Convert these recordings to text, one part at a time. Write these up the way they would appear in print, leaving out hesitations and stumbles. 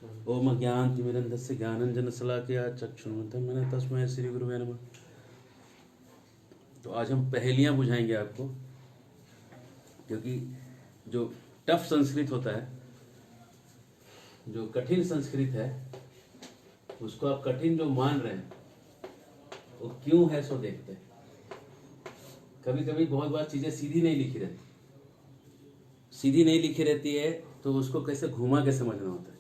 ओम ज्ञानतिमिरन्धस्य ज्ञानाञ्जनशलाकया चक्षुरुन्मिलितं तस्मै श्री गुरुवे नमः। तो आज हम पहेलियाँ बुझाएंगे आपको, क्योंकि जो टफ संस्कृत होता है, जो कठिन संस्कृत है, उसको आप कठिन जो मान रहे हैं वो क्यों है सो देखते हैं। कभी कभी बहुत बार चीज़ें सीधी नहीं लिखी रहती है, तो उसको कैसे घुमा के समझना होता है।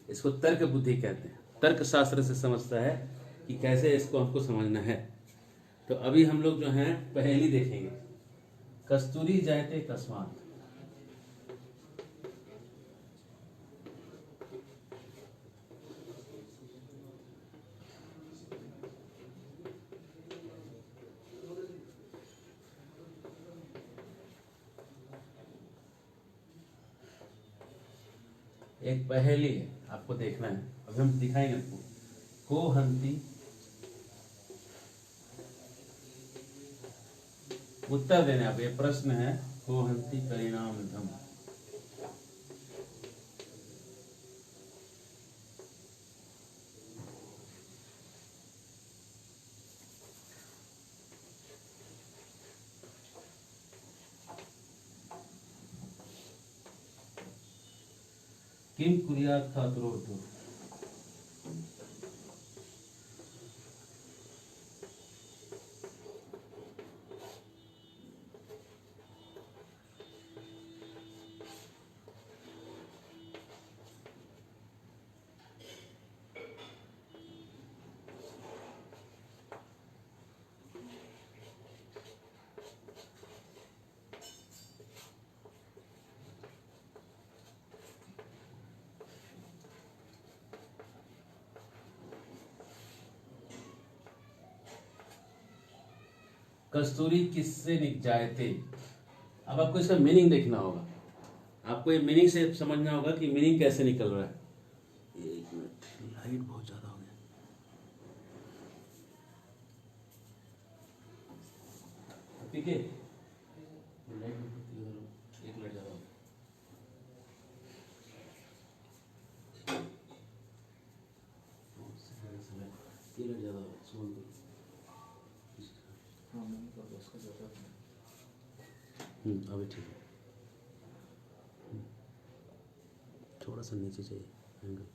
इसको तर्क बुद्धि कहते हैं। तर्क शास्त्र से समझता है कि कैसे इसको हमको समझना है। तो अभी हम लोग जो हैं पहेली देखेंगे। कस्तूरी जायते कस्मात। एक पहेली है, आपको देखना है। अभी हम दिखाएंगे आपको। को हंती, उत्तर देने आप। ये प्रश्न है, को हंती परिणाम धम। किम कुर्यात् छात्रोऽर्थो। कस्तूरी किससे जायते। अब आपको इसका मीनिंग देखना होगा। आपको ये मीनिंग से समझना होगा कि मीनिंग कैसे निकल रहा है। एक मिनट, लाइट बहुत ज्यादा हो गया। ठीक है, लाइट एक मिनट ज्यादा हो गया। ये लाइट ज्यादा हो गया, सुन दो। अभी ठीक है। थोड़ा सा नीचे चाहिए एंगल,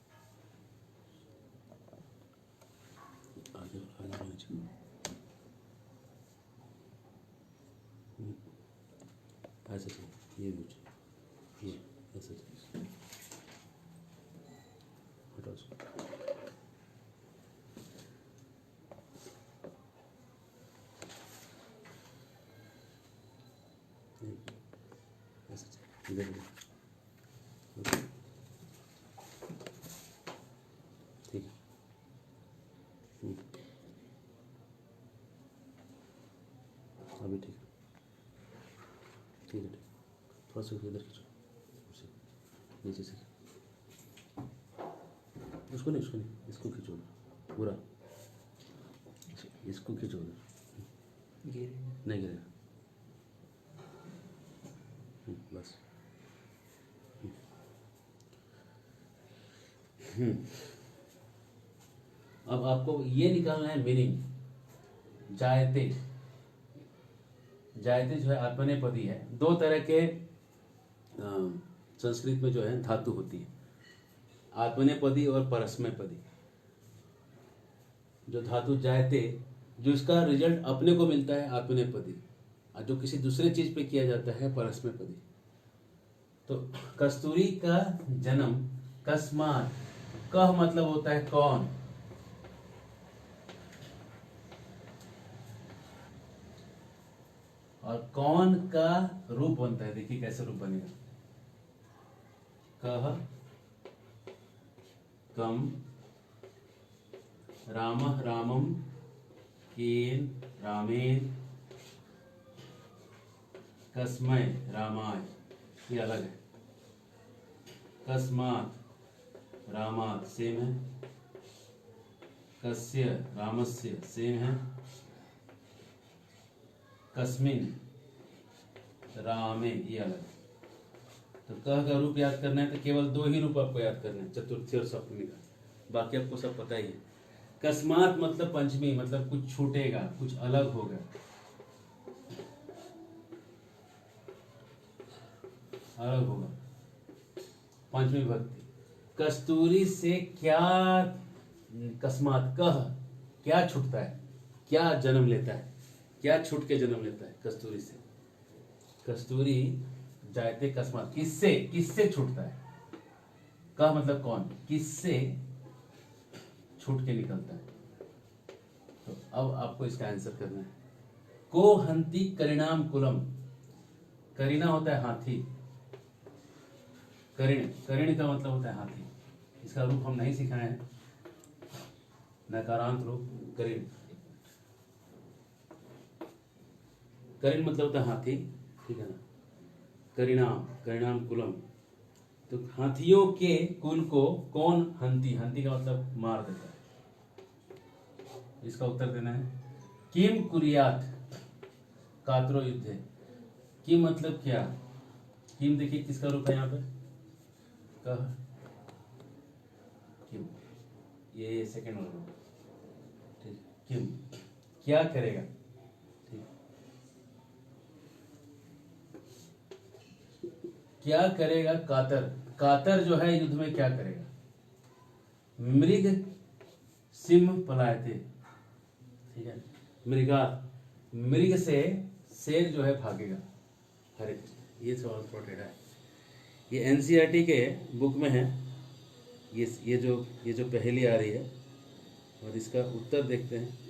आगे आगे होना चाहिए। ऐसा चाहिए, ये भी चाहिए, ये ऐसा चाहिए। हटाओ उसको। ऐसा चाहिए, इधर ठीक है। अभी ठीक है, ठीक है, ठीक। थोड़ा सा इधर खींचो, नीचे से। उसको नहीं, इसको खींचो पूरा, इसको खींचो उधर। नहीं गिरेगा, बस। अब आपको ये निकालना है मीनिंग। जायते, जायते जो है आत्मनेपदी है। दो तरह के संस्कृत में जो है धातु होती है, आत्मनेपदी और परस्मैपदी। जो धातु जायते, जो इसका रिजल्ट अपने को मिलता है आत्मनेपदी, और जो किसी दूसरे चीज पे किया जाता है परस्मैपदी। तो कस्तूरी का जन्म कस्मात, कह मतलब होता है कौन, और कौन का रूप बनता है। देखिए कैसे रूप बनेगा। कह कम, रामः रामम, केन रामेन, कस्मै रामाय। ये अलग है। कस्मात रामात सेम है, कस्य रामस्य सेम है, कस्मिन रामे ये अलग है। तो क का रूप याद करना है तो केवल 2 ही रूप आपको याद करना है, चतुर्थी और सप्तमी का, बाकी आपको सब पता ही है। कस्मात मतलब पंचमी, मतलब कुछ छूटेगा, कुछ अलग होगा, अलग होगा, पांचवी भक्ति। कस्तूरी से क्या, कस्मात कह, क्या छूटता है, क्या जन्म लेता है, क्या छूट के जन्म लेता है कस्तूरी से। कस्तूरी जायते कस्मात, किससे, किससे छूटता है, कह मतलब कौन, किससे छूट के निकलता है। तो अब आपको इसका आंसर करना है। को हंति करिणाम कुलम, करीना होता है हाथी, करिण, करिण का मतलब होता है हाथी। इसका रूप हम नहीं सिखाए हैं, नकारांत रूप करिण। करिण मतलब होता है हाथी, ठीक है ना। करिणाम, करिणाम कुलम, तो हाथियों के कुल को कौन हंती, हंती का मतलब मार देता है। इसका उत्तर देना है। किम कुरियात कातरो युद्धे, किम मतलब क्या, किम देखिए किसका रूप है यहाँ पे, कह, किम, ये सेकंड वाला रूप, ठीक। किम क्या करेगा, ठीक, क्या करेगा कातर, कातर जो है युद्ध में क्या करेगा। मृग सिंह पलायते, ठीक है, मृगा, मृग से शेर जो है भागेगा। हरे कृष्ण, ये सवाल थोड़ा टेढ़ा है, ये एनसीईआरटी के बुक में है। ये जो पहेली आ रही है, और इसका उत्तर देखते हैं।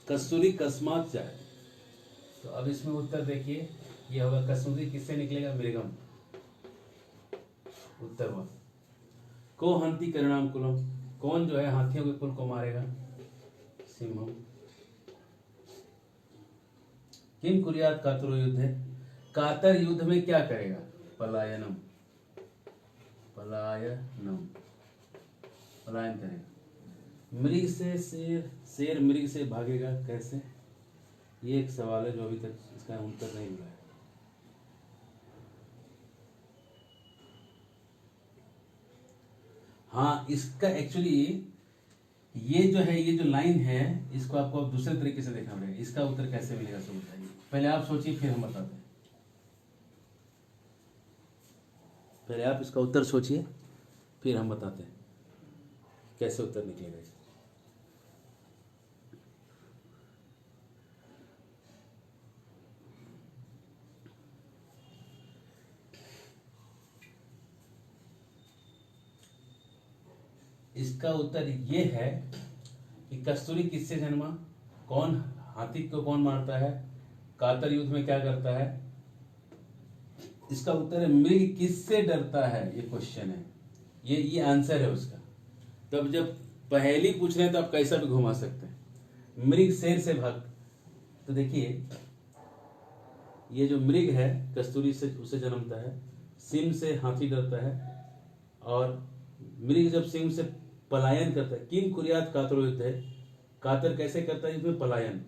कस्तूरी कस्मात जाए, तो अब इसमें उत्तर देखिए, ये होगा कस्तूरी किससे निकलेगा, मृगम, उत्तर हुआ। को हंति करिणाम कुलम, कौन जो है हाथियों के कुल को मारेगा, सिंहम। किम कुरियात कातरो युद्ध है, कातर युद्ध में क्या करेगा, पलायनम, पलायनम, पलायन करेगा। मृग से शेर, शेर मृग से भागेगा कैसे, ये एक सवाल है जो अभी तक इसका उत्तर नहीं मिला है। हाँ, इसका एक्चुअली ये जो है, ये जो लाइन है, इसको आपको अब दूसरे तरीके से देखना पड़ेगा। इसका उत्तर कैसे मिलेगा सब बताइए, पहले आप सोचिए फिर हम बताते हैं। पहले आप इसका उत्तर सोचिए फिर हम बताते हैं कैसे उत्तर निकलेगा इसका। इसका उत्तर ये है कि कस्तूरी किससे जन्मा, कौन हाथी को कौन मारता है, कातर युद्ध में क्या करता है। इसका उत्तर है मृग किससे डरता है, ये क्वेश्चन है, ये आंसर है उसका। तब जब पहेली पूछ रहे हैं तो आप कैसा भी घुमा सकते हैं। मृग शेर से भाग, तो देखिए ये जो मृग है कस्तूरी से उसे जन्मता है, सिंह से हाथी डरता है, और मृग जब सिंह से पलायन करता है, किम कुरियात कातरो युद्ध है, कातर कैसे करता है इसमें पलायन।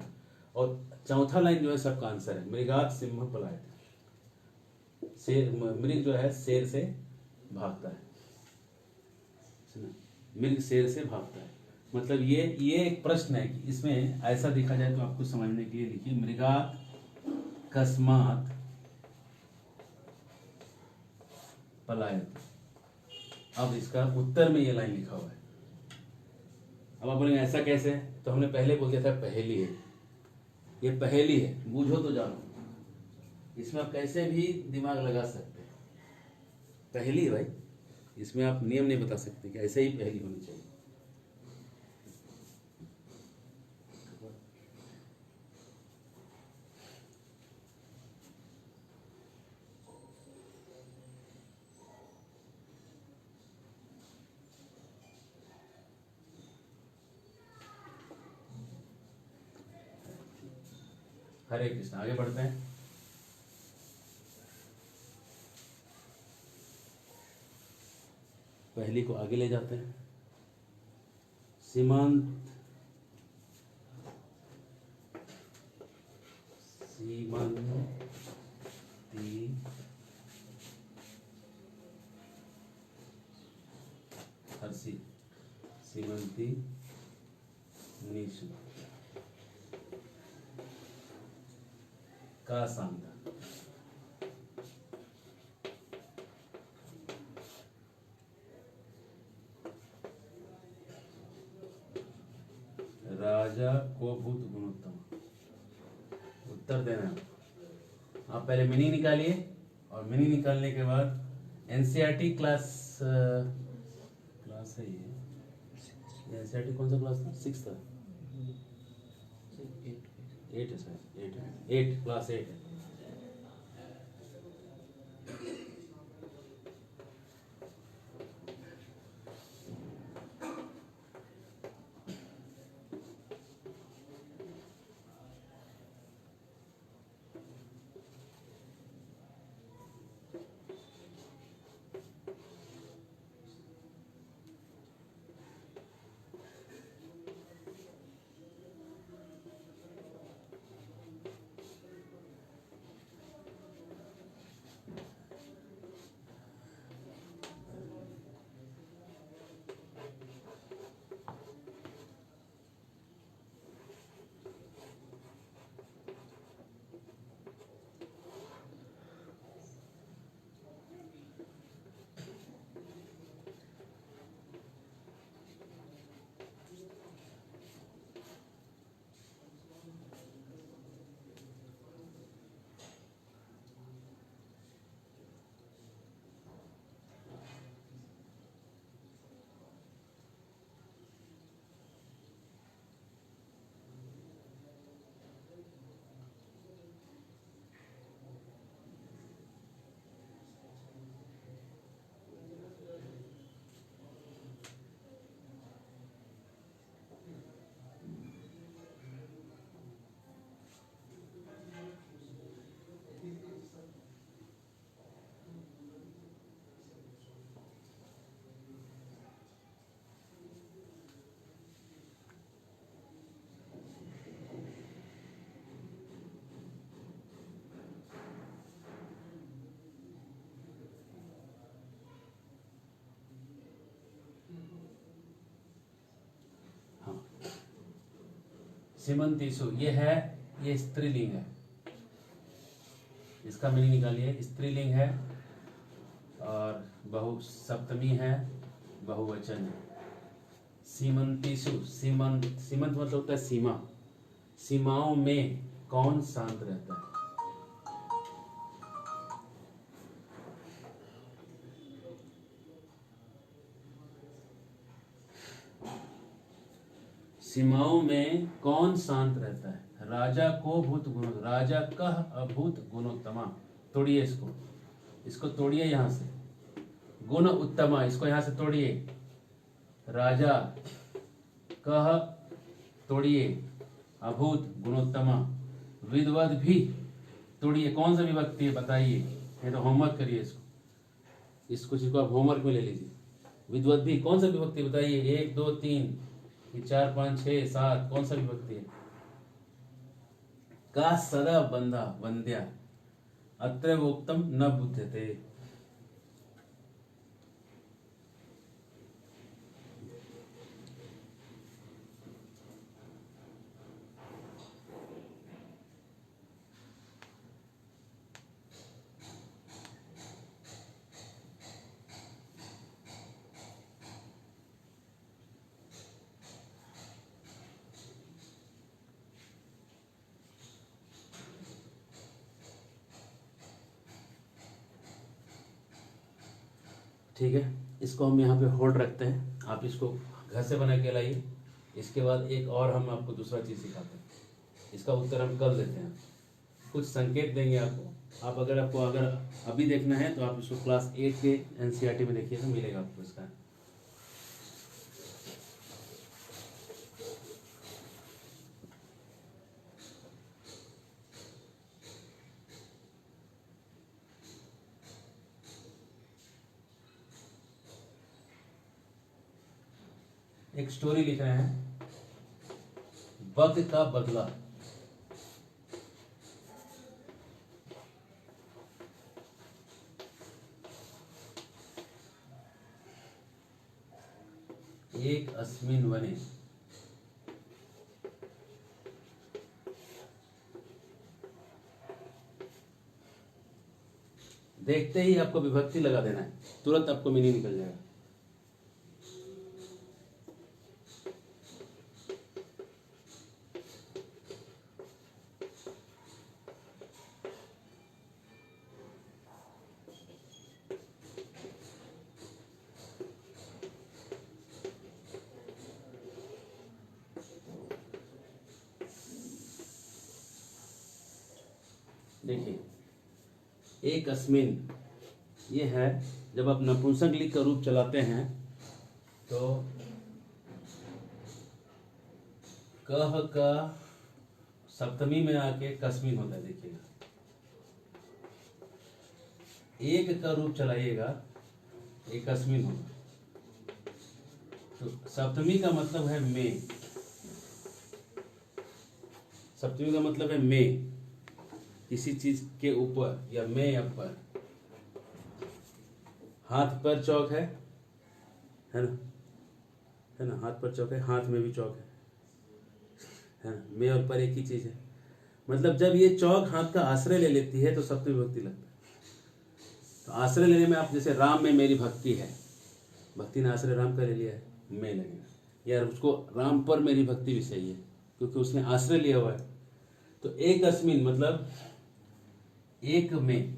और चौथा लाइन जो है सबका आंसर है, मृगात सिंह पलायन, शेर, मृग जो है शेर से भागता है, मृग शेर से भागता है। मतलब ये एक प्रश्न है कि इसमें ऐसा देखा जाए तो आपको समझने के लिए लिखिए, मृगात कस्मात पलायन। अब इसका उत्तर में ये लाइन लिखा हुआ है। अब आप बोलेंगे ऐसा कैसे, तो हमने पहले बोल दिया था पहेली है, ये पहेली है, बूझो तो जानो। इसमें आप कैसे भी दिमाग लगा सकते हैं, पहेली है भाई, इसमें आप नियम नहीं बता सकते कि ऐसे ही पहेली होनी चाहिए। हरे कृष्ण। आगे बढ़ते हैं। पहली को आगे ले जाते हैं। सीमांत सीमंती हर्षी सीमंती निशु का सांता राजा को भूत गुणोत्तम। उत्तर देना है। आप पहले मीनिंग निकालिए और मीनिंग निकालने के बाद एनसीईआरटी क्लास है ये एनसीईआरटी कौन सा क्लास था? 6 था, 8 है सर, 8 क्लास 8 है। सीमंतीसु ये स्त्रीलिंग है। इसका मीनिंग निकालिए। स्त्रीलिंग है और बहु सप्तमी है, बहुवचन है। सीमंतीसु सीमंत मतलब होता है सीमा। सीमाओं में कौन शांत रहता है? सीमाओं में कौन शांत रहता है? राजा को भूत गुण, राजा कह अभूत गुणोत्तमा। तोड़िए इसको तोड़िए यहां से। गुण उत्तमा, इसको यहां से तोड़िए। राजा कह तोड़िए, अभूत गुणोत्तमा। विद्वद भी तोड़िए। कौन सा विभक्ति है बताइए? ये तो होमवर्क करिए इसको आप होमवर्क में ले लीजिए। विद्वद भी कौन सा विभक्ति बताइए? 1 2 3 4 5 6 7 कौन सा विभक्ति है? का सदा बंधा वंद्या अत्र वोक्तम न बुध्यते। ठीक है, इसको हम यहाँ पे होल्ड रखते हैं। आप इसको घर से बना के लाइए। इसके बाद एक और हम आपको दूसरा चीज़ सिखाते हैं। इसका उत्तर हम कल देते हैं। कुछ संकेत देंगे आपको। आप अगर अभी देखना है तो आप इसको क्लास 8 के एनसीईआरटी में देखिए तो मिलेगा आपको इसका। एक स्टोरी लिख रहे हैं, बग का बदला। एक अस्मिन वने, देखते ही आपको विभक्ति लगा देना है, तुरंत आपको मीनिंग निकल जाएगा। देखिए, एक अस्मिन ये है, जब आप नपुंसक लिंग का रूप चलाते हैं तो कह का सप्तमी में आके कस्मिन होता है। देखिएगा, एक का रूप चलाइएगा एक अस्मिन होगा। तो सप्तमी का मतलब है में, सप्तमी का मतलब है में, किसी चीज के ऊपर या में या पर। हाथ पर चौक है ना, है ना, हाथ पर चौक है, हाथ में भी चौक है ना, में और पर एक ही चीज है। मतलब जब ये चौक हाथ का आश्रय ले लेती है तो सप्तमी विभक्ति लगता है। तो आश्रय लेने में आप जैसे राम में मेरी भक्ति है, भक्ति ने आश्रय राम का ले लिया है, में लगेगा। यार उसको राम पर मेरी भक्ति भी सही है क्योंकि उसने आश्रय लिया हुआ है। तो एक अस्मिन मतलब एक में।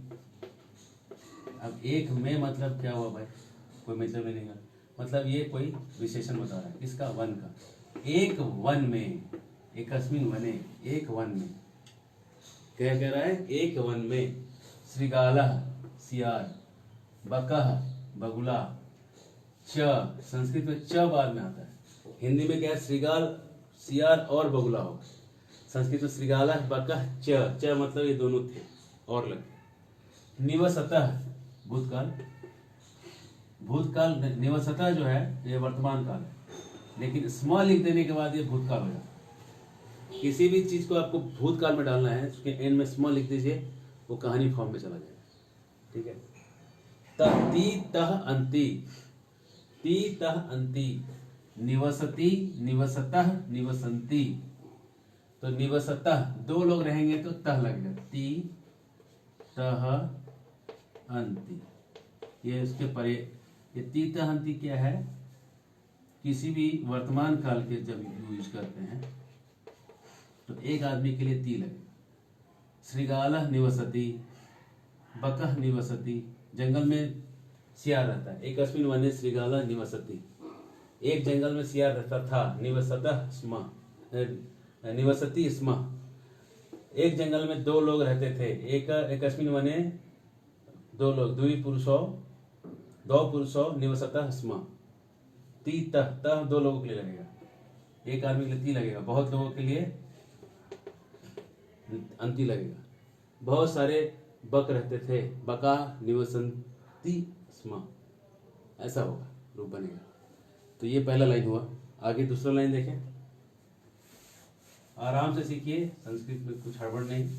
अब एक में मतलब क्या हुआ भाई, कोई मतलब नहीं है, मतलब ये कोई विशेषण बता रहा है, किसका, वन का। एक वन में, एक अस्मिन वने, एक वन में। क्या कह रहा है, एक वन में श्रृगालः सियार, बकः बगुला, च, संस्कृत में च बाद में आता है, हिंदी में क्या है, श्रृगाल सियार और बगुला होगा। संस्कृत में श्रृगालः बकः च मतलब ये दोनों थे और लगे। निवसतः भूतकाल, भूतकाल निवसतः जो है ये वर्तमान काल है, लेकिन स्म लिख देने के बाद ये भूतकाल हो जाता है। किसी भी चीज को आपको भूतकाल में डालना है, उसके एंड में स्म लिख दीजिए, वो कहानी फॉर्म में चला जाएगा। ठीक है। ती तह अंति, ती तह अंति, निवसति निवसतः निवसंती। तो निवसतः दो लोग रहेंगे तो तह लगेगा, ती तह अंति। ये उसके परे, ये ती तह अंति क्या है, किसी भी वर्तमान काल के जब यूज करते हैं तो एक आदमी के लिए ती लगेगा। श्रृगालः निवसति, बकः निवसति, जंगल में सियार रहता है। एक अस्मिन वने श्रृगालः निवसति, एक जंगल में सियार रहता था, निवसतः स्म, निवसति स्म। एक जंगल में दो लोग रहते थे, एक अस्मिन वने दो लोग, द्वि पुरुषो, दो पुरुषो, निवसतः स्म। ती तह, तह दो लोगों के लिए लगेगा, एक आदमी के लिए ती लगेगा, बहुत लोगों के लिए अंति लगेगा। बहुत सारे बक रहते थे, बका निवसंती स्म, ऐसा होगा, रूप बनेगा। तो ये पहला लाइन हुआ। आगे दूसरा लाइन देखें, आराम से सीखिए, संस्कृत में कुछ हड़बड़ नहीं।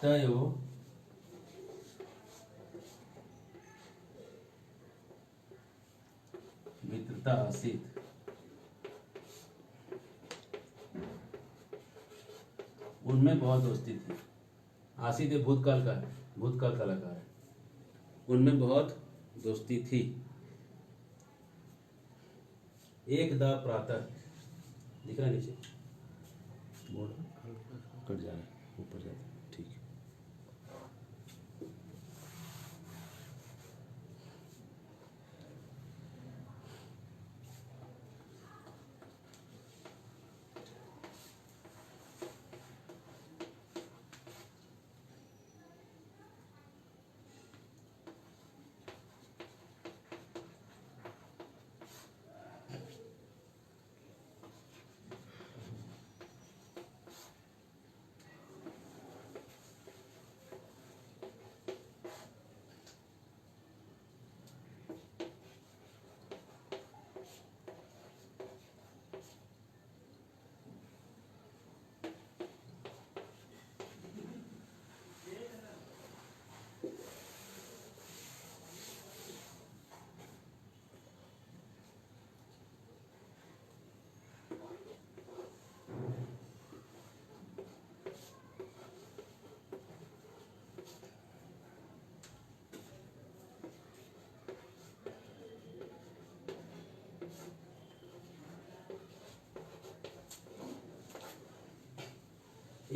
तयो मित्रता आसीत, उनमें बहुत दोस्ती थी। आसीत ये भूतकाल का है, भूतकाल का लगा है, उनमें बहुत दोस्ती थी। एकदा प्रातः, दिख रहा है नीचे बोर्ड, कट जा रहा है, ऊपर जाता है, ठीक है।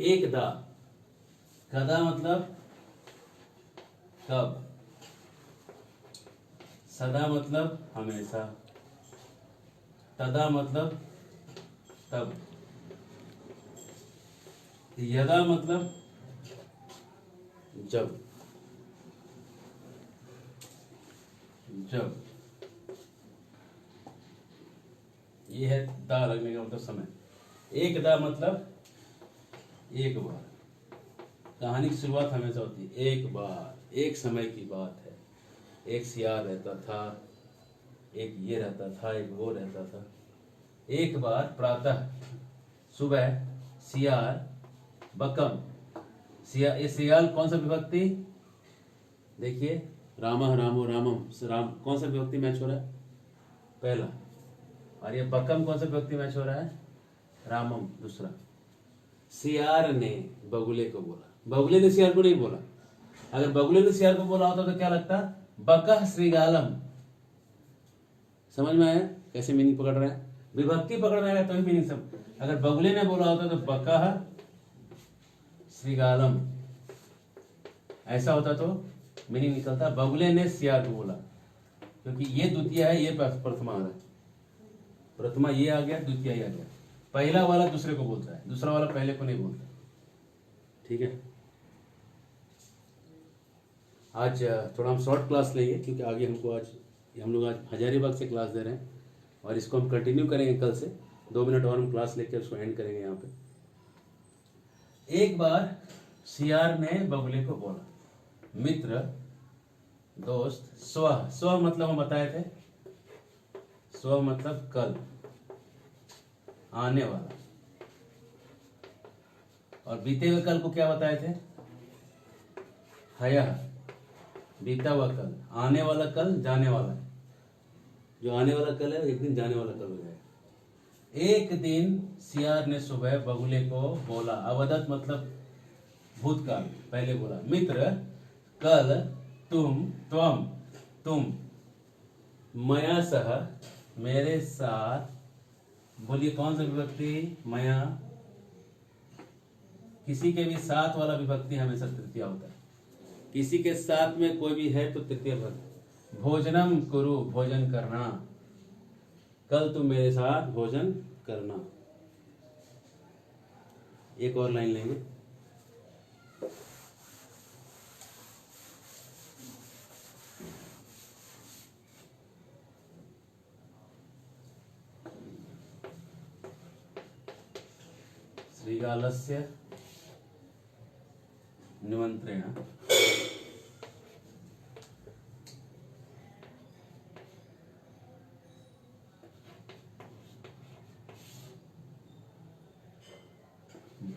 एकदा, कदा मतलब कब, सदा मतलब हमेशा, तदा मतलब तब, यदा मतलब जब, जब, ये है दा लगने का मतलब समय। एकदा मतलब एक बार। कहानी की शुरुआत हमेशा होती है एक बार, एक समय की बात है। एक सियार रहता था, एक ये रहता था, एक वो रहता था। एक बार प्रातः, सुबह, सियार, बकम। ये सियाल कौन सा विभक्ति? देखिए, रामः रामो रामम, राम कौन सा विभक्ति मैच हो रहा है? पहला। और ये बकम कौन सा विभक्ति मैच हो रहा है? रामम, दूसरा। सियार ने बगुले को बोला, बगुले ने सियार को नहीं बोला। अगर बगुले ने सियार को बोला होता तो क्या लगता? बकह श्रीगालम। समझ में आया कैसे मीनिंग पकड़ रहा है? विभक्ति पकड़ में आएगा तो ही मीनिंग सब। अगर बगुले ने बोला होता तो बकह श्रीगालम ऐसा होता तो मीनिंग निकलता। बगुले ने सियार को बोला, क्योंकि ये द्वितीय है, ये प्रथमा आ रहा है। प्रथमा ये आ गया, द्वितीय ये आ गया। पहला वाला दूसरे को बोलता है, दूसरा वाला पहले को नहीं बोलता। ठीक है, आज थोड़ा हम शॉर्ट क्लास लेंगे, क्योंकि आगे हमको आज हम लोग आज हजारीबाग से क्लास दे रहे हैं और इसको हम कंटिन्यू करेंगे कल से। 2 मिनट और हम क्लास लेकर उसको एंड करेंगे यहाँ पे। एक बार सियार ने बगुले को बोला, मित्र, दोस्त, स्व। स्व मतलब हम बताए थे, स्व मतलब कल, आने वाला। और बीते हुए कल को क्या बताए थे? हयः, बीता हुआ कल। आने वाला कल जाने वाला है, जो आने वाला कल है एक दिन जाने वाला कल हो जाएगा। एक दिन सियार ने सुबह बगुले को बोला, अवदत मतलब भूतकाल, पहले बोला, मित्र, कल तुम मया सह, मेरे साथ। बोलिए कौन सा विभक्ति? मया। किसी के भी साथ वाला विभक्ति हमेशा तृतीया होता है। किसी के साथ में कोई भी है तो तृतीय विभक्ति। भोजनम कुरु, भोजन करना। कल तुम मेरे साथ भोजन करना। एक और लाइन लेंगे। श्रीगालस्य निमंत्रेण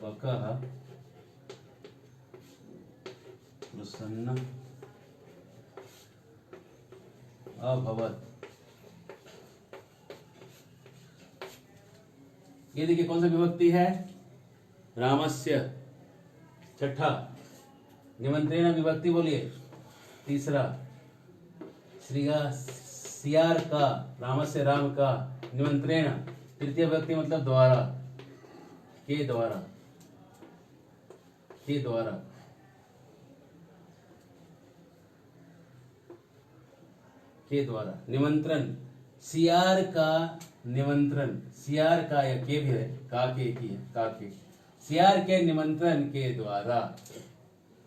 बकः प्रसन्न अभवत्। ये देखिए कौन सा विभक्ति है? रामस्य। छठा, निमंत्रण विभक्ति बोलिए, तीसरा। सियार का, रामस्य राम का, निमंत्रण तृतीय विभक्ति मतलब द्वारा, के द्वारा, के द्वारा। के द्वारा निमंत्रण, सियार का निमंत्रण। सियार का या के भी है, का के की है, का के। सियार के निमंत्रण के द्वारा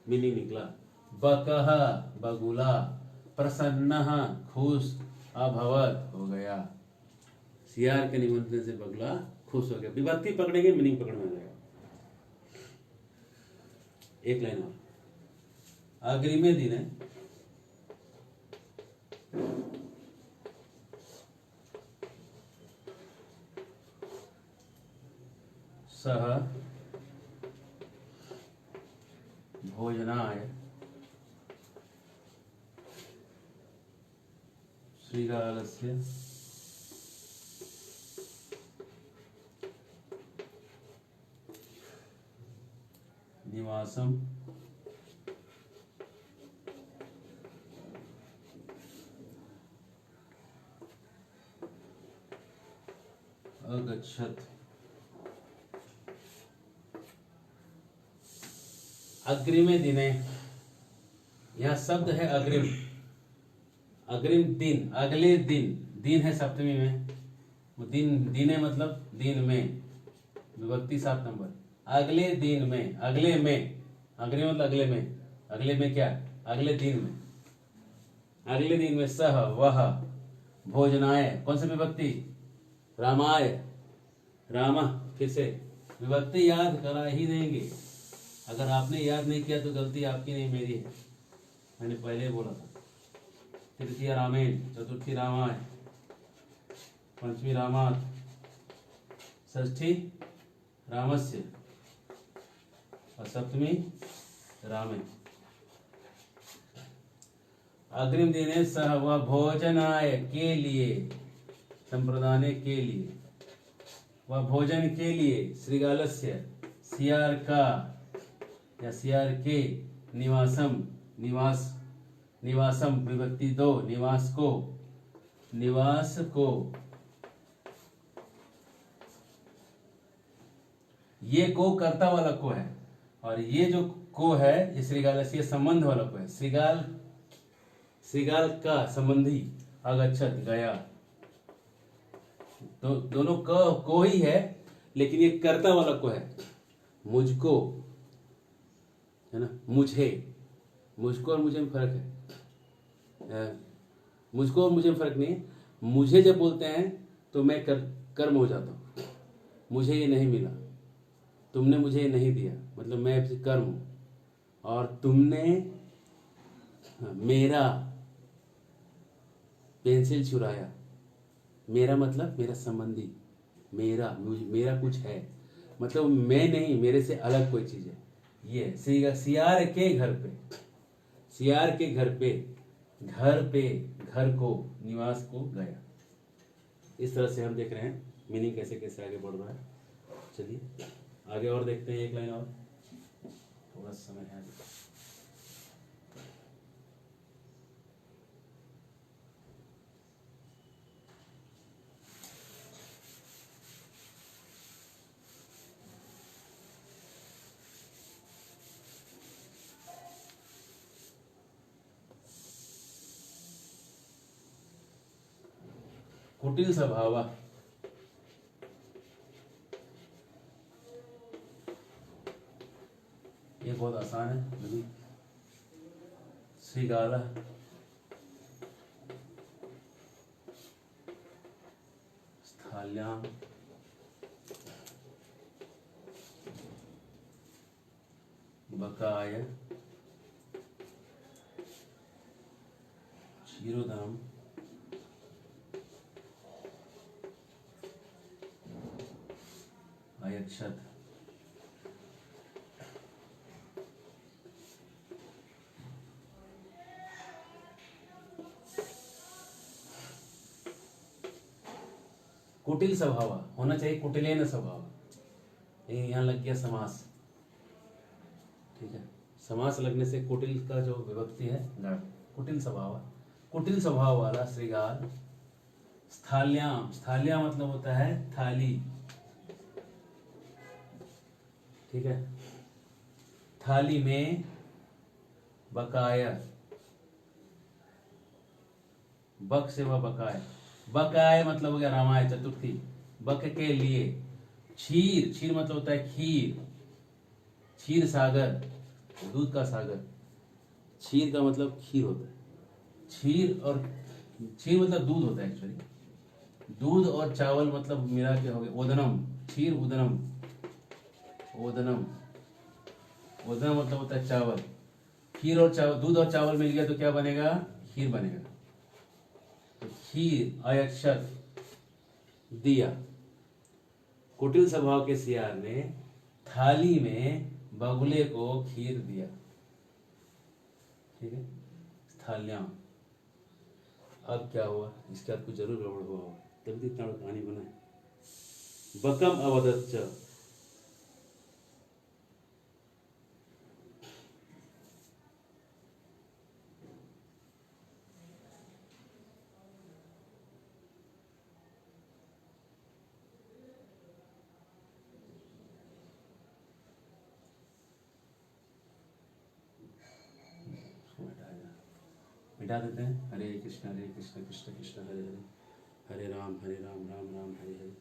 मीनिंग निकला। बकह बगुला, प्रसन्न खुश, अभवत हो गया। सियार के निमंत्रण से बगुला खुश हो गया। विभक्ति पकड़ेंगे मीनिंग पकड़ में आ जाएगा। एक लाइन और, अग्रिमे दिन है सह भोजनाय श्रीगालस्य निवासम अगच्छत्। अग्रिमे दिने, यहाँ शब्द है अग्रिम। अग्रिम दिन, अगले दिन, दिन है सप्तमी में, वो दिन, दिने मतलब दिन में, विभक्ति 7 नंबर। अगले दिन में, अगले में, अग्रिम मतलब अगले में, अगले में क्या, अगले दिन में, अगले दिन में सह वह भोजनाय, कौन सा विभक्ति, रामाय, रामा, फिर से विभक्ति याद करा ही देंगे। अगर आपने याद नहीं किया तो गलती आपकी नहीं मेरी है, मैंने पहले ही बोला था। तृतीय रामेण, चतुर्थी रामाय, पंचमी रामात, षष्ठी रामस्य और सप्तमी रामे। अग्रिम दिने सह वह भोजनाय, के लिए, संप्रदाने के लिए, वह भोजन के लिए, श्रीगालस्य, सियार का या सियार के, निवासम, निवास, निवासम विभक्ति 2, निवास को, निवास को, ये को कर्ता वाला को है और ये जो को है ये श्रीगालस्य संबंध वाला को है। श्रीगाल, श्रीगाल का संबंधी, अगच्छत गया, तो दोनों को ही है, लेकिन ये कर्ता वाला को है। मुझको है ना, मुझे, मुझको और मुझे में फर्क है। मुझको और मुझे में फर्क नहीं है। मुझे जब बोलते हैं तो मैं कर्म हो जाता हूँ, मुझे ये नहीं मिला, तुमने मुझे ये नहीं दिया, मतलब मैं कर्म हूँ। और तुमने मेरा पेंसिल चुराया, मेरा मतलब मेरा संबंधी, मेरा, मेरा कुछ है, मतलब मैं नहीं, मेरे से अलग कोई चीज है। ये सियार के घर पे, सियार के घर पे, घर पे, घर को, निवास को गया। इस तरह से हम देख रहे हैं मीनिंग कैसे कैसे आगे बढ़ रहा है। चलिए आगे और देखते हैं, एक लाइन और, थोड़ा समय है। कुटिल स्वभाव, ये बहुत आसान है। श्रीगाला, स्थाल्याम, बकाय, क्षीरोदम, अयक्षत। कुटिल स्वभाव होना चाहिए, कुटिलेन स्वभाव, यहाँ लग गया समास। ठीक है, समास लगने से कुटिल का जो विभक्ति है गण, कुटिल स्वभाव, कुटिल स्वभाव वाला श्रीगाल। स्थाल्याम, स्थाल्या मतलब होता है थाली, ठीक है, थाली में, बकाया, बक से वह बकाया, बकाय मतलब हो गया रामाय, चतुर्थी, बक के लिए। क्षीर, क्षीर मतलब होता है खीर, क्षीर सागर, दूध का सागर, क्षीर का मतलब खीर होता है। क्षीर और क्षीर मतलब दूध होता है एक्चुअली, दूध और चावल मतलब मिला के हो गया ओदनम, क्षीर उदनम, ओदनम, ओदनम मतलब होता है चावल। खीर और चावल, दूध और चावल मिल गया तो क्या बनेगा, खीर बनेगा। तो खीर, अयक्षत, दिया। कुटिल स्वभाव के सियार ने थाली में बगुले को खीर दिया। ठीक है, थाल्याम। अब क्या हुआ, इसके बाद कुछ जरूर गड़बड़ हुआ होगा, तभी तो इतना कहानी बना है। बकम अवदच्च, मिटा देते हैं। हरे कृष्ण कृष्ण कृष्ण हरे हरे, हरे राम राम राम हरे हरे।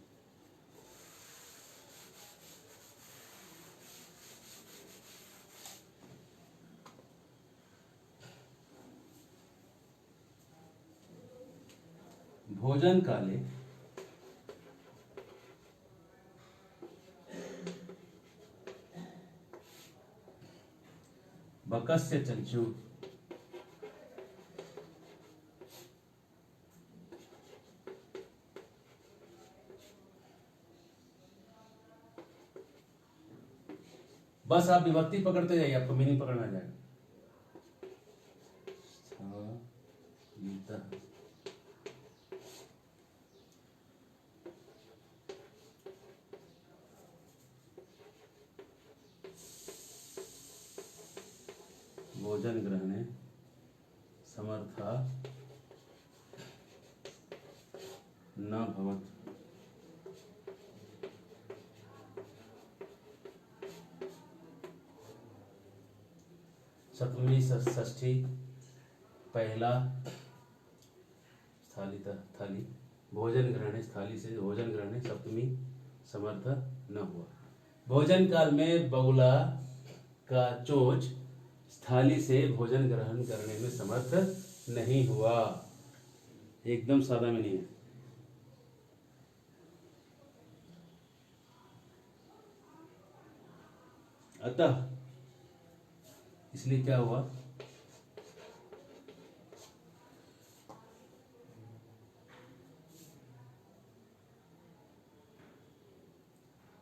भोजन काले बकस्य चंचू बस आप विभक्ति पकड़ते जाइए, आपको मीनिंग पकड़ना आ जाएगा। भोजन ग्रहणे समर्था न भवत्। सप्तमी षष्ठी पहला थाली भोजन ग्रहणे, थाली से भोजन ग्रहणे सप्तमी समर्थ न हुआ। भोजन काल में बगुला का चोंच थाली से भोजन ग्रहण करने में समर्थ नहीं हुआ। एकदम सादा में नहीं है। अतः इसलिए क्या हुआ,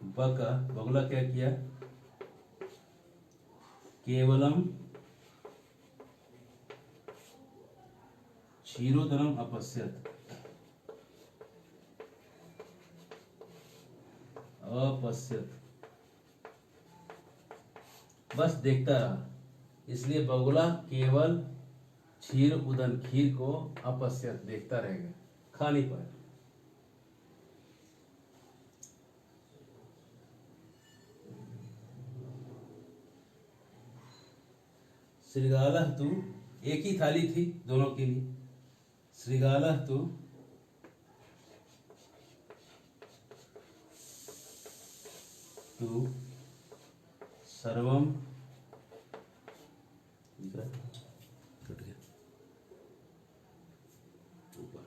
बगुला क्या किया, केवलम क्षीरोदरम अपश्यत, बस देखता रहा। इसलिए बगुला केवल क्षीर उदन, खीर को अपश्यत देखता रहेगा, खा नहीं पाया। श्रृगालः तु, एक ही थाली थी दोनों के लिए। श्रृगालः तु सर्वम कट गया ऊपर।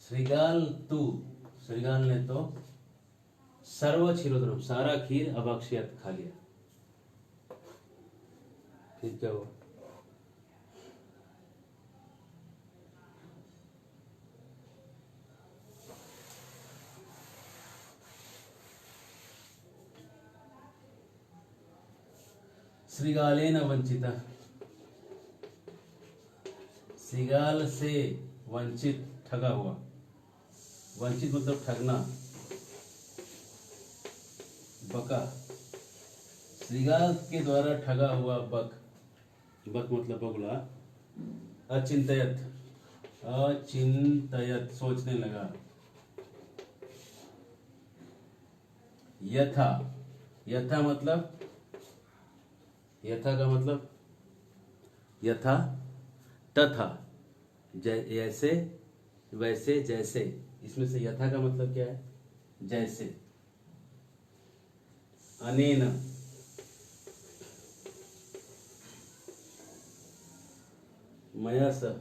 श्रृगाल ने तो सर्व क्षीरोदरम, सारा खीर अभक्षयत, खा लिया। फिर क्या हुआ, श्रृगालेन वंचिता, श्रृगाल से वंचित, ठगा हुआ। वंचित मतलब ठगना। बका, श्रृगाल के द्वारा ठगा हुआ बक, बक मतलब बगुला। अचिंतयत, सोचने लगा। यथा, यथा मतलब, यथा का मतलब यथा तथा, जैसे वैसे जैसे, इसमें से यथा का मतलब क्या है, जैसे। अनेन, मया सह,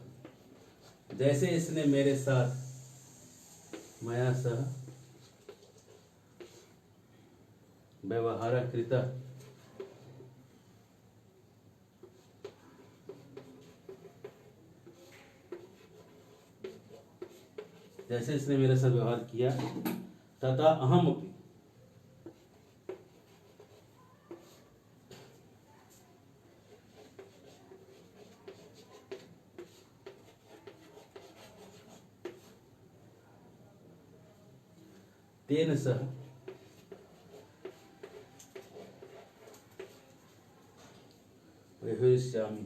जैसे इसने मेरे साथ, मया सह व्यवहार कृता, जैसे इसने मेरे साथ व्यवहार किया। तथा अहम अपि, तेन सह व्यवहरिष्यामि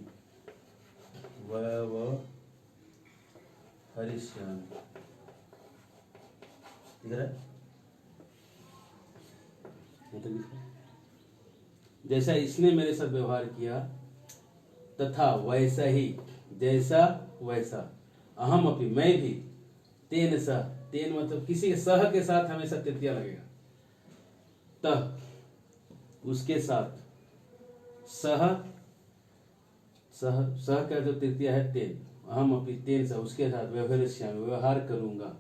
व्यवहरिष्यामि। इधर है जैसा इसने मेरे साथ व्यवहार किया तथा वैसा ही, जैसा वैसा, अहम अपि, मैं भी, तेन सह, तेन मतलब किसी के सह के साथ हमेशा तृतीया लगेगा, तह उसके साथ, सह सह सह का जो तृतीया है तेन, अहम अपि तेन सह उसके साथ व्यवहरिष्यामि व्यवहार करूंगा।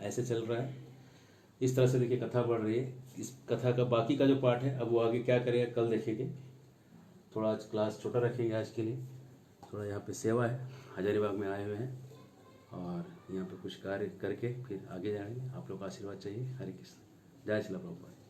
ऐसे चल रहा है। इस तरह से देखिए कथा बढ़ रही है। इस कथा का बाकी का जो पार्ट है अब वो आगे क्या करेगा कल देखेंगे। थोड़ा आज क्लास छोटा रखेंगे आज के लिए। थोड़ा यहाँ पे सेवा है, हजारीबाग में आए हुए हैं और यहाँ पे कुछ कार्य करके फिर आगे जाएंगे। आप लोग का आशीर्वाद चाहिए। हरे कृष्ण। जय श्री प्रभुपाद।